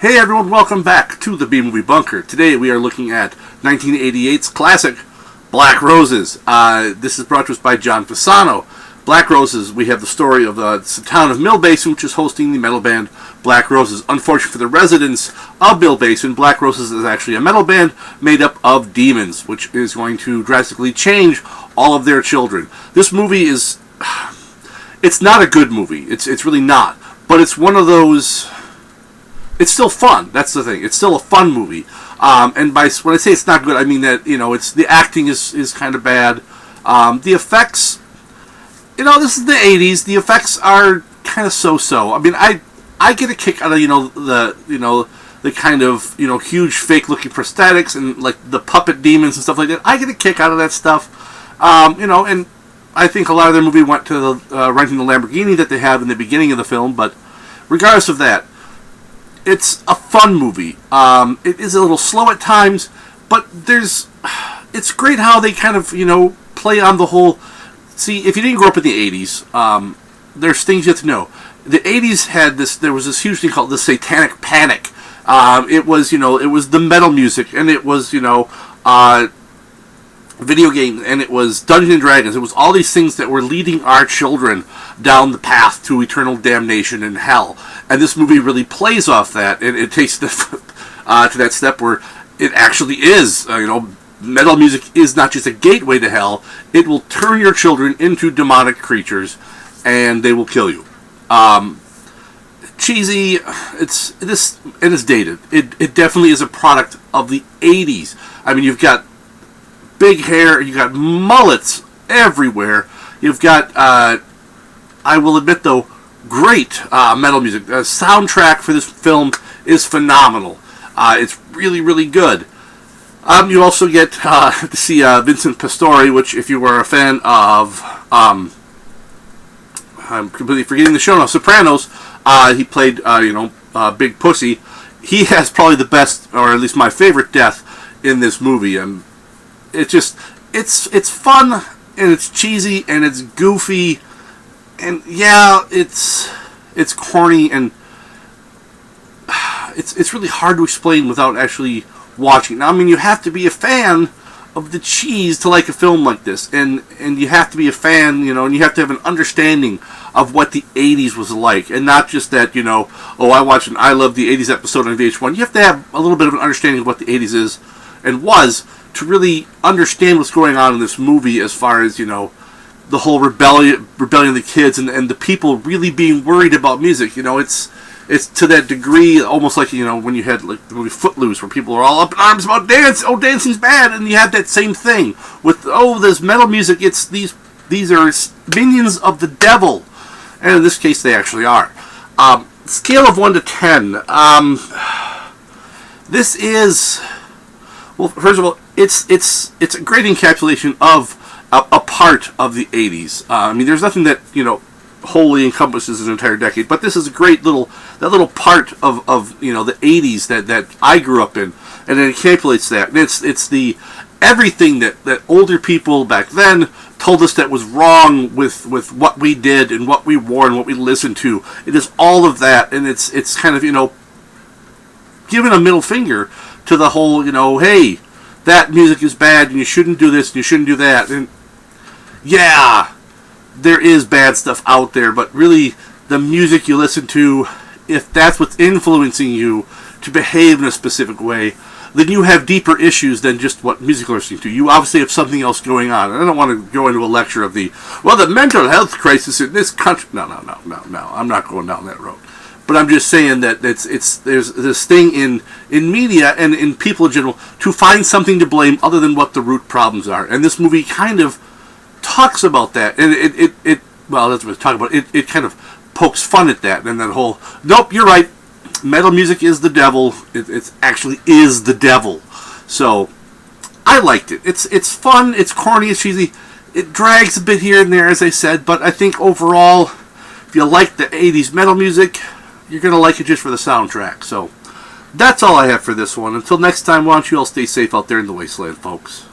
Hey everyone, welcome back to the B-Movie Bunker. Today we are looking at 1988's classic, Black Roses. This is brought to us by John Fasano. Black Roses, we have the story of the town of Mill Basin, which is hosting the metal band Black Roses. Unfortunately for the residents of Mill Basin, Black Roses is actually a metal band made up of demons, which is going to drastically change all of their children. This movie is... It's not a good movie. It's really not. But it's one of those... It's still fun. That's the thing. It's still a fun movie. And when I say it's not good, I mean that, it's the acting is kind of bad. The effects... this is the 80s. The effects are kind of so-so. I mean, I get a kick out of, the kind of, huge fake-looking prosthetics and, like, the puppet demons and stuff like that. I get a kick out of that stuff. And I think a lot of their movie went to the renting the Lamborghini that they have in the beginning of the film. But regardless of that, it's a fun movie. It is a little slow at times, but it's great how they kind of, play on the whole... See, if you didn't grow up in the 80s, there's things you have to know. The 80s had there was this huge thing called the Satanic Panic. It was the metal music, and it was, video games, and it was Dungeons and Dragons. It was all these things that were leading our children down the path to eternal damnation and hell. And this movie really plays off that, and it takes the to that step where it actually is, metal music is not just a gateway to hell. It will turn your children into demonic creatures, and they will kill you. Cheesy, it is dated. It definitely is a product of the 80s. I mean, you've got big hair, you got mullets everywhere. You've got, I will admit though, great metal music. The soundtrack for this film is phenomenal. It's really, really good. You also get to see Vincent Pastore, which, if you were a fan of, I'm completely forgetting the show now, Sopranos, he played, Big Pussy. He has probably the best, or at least my favorite death in this movie. And it's fun, and it's cheesy, and it's goofy, and yeah, it's corny, and it's really hard to explain without actually watching. Now, I mean, you have to be a fan of the cheese to like a film like this, and you have to be a fan, and you have to have an understanding of what the 80s was like, and not just that, I watched an I Love the 80s episode on VH1. You have to have a little bit of an understanding of what the 80s is and was to really understand what's going on in this movie, as far as, the whole rebellion of the kids and the people really being worried about music. It's to that degree, almost like, when you had like the movie Footloose, where people are all up in arms about dance. Oh, dancing's bad. And you have that same thing with, this metal music. It's these are minions of the devil. And in this case, they actually are. Scale of 1 to 10. This is, well, first of all, it's a great encapsulation of a part of the 80s. I mean, there's nothing that, wholly encompasses an entire decade, but this is a great little part of the 80s that I grew up in, and it encapsulates that. And it's the everything that older people back then told us that was wrong with what we did and what we wore and what we listened to. It is all of that, and it's kind of giving a middle finger to the whole, hey, that music is bad and you shouldn't do this and you shouldn't do that. And yeah, there is bad stuff out there, but really the music you listen to, if that's what's influencing you to behave in a specific way, then you have deeper issues than just what music you're listening to. You obviously have something else going on. And I don't want to go into a lecture of the mental health crisis in this country. No. I'm not going down that road. But I'm just saying that there's this thing in media and in people in general to find something to blame other than what the root problems are. And this movie kind of talks about that, and it that's what it's talking about. It kind of pokes fun at that, and that whole, nope, you're right, metal music is the devil. It actually is the devil. So I liked it. It's fun. It's corny. It's cheesy. It drags a bit here and there, as I said, but I think overall, if you like the 80s metal music, you're gonna like it just for the soundtrack. So that's all I have for this one. Until next time, why don't you all stay safe out there in the wasteland, folks.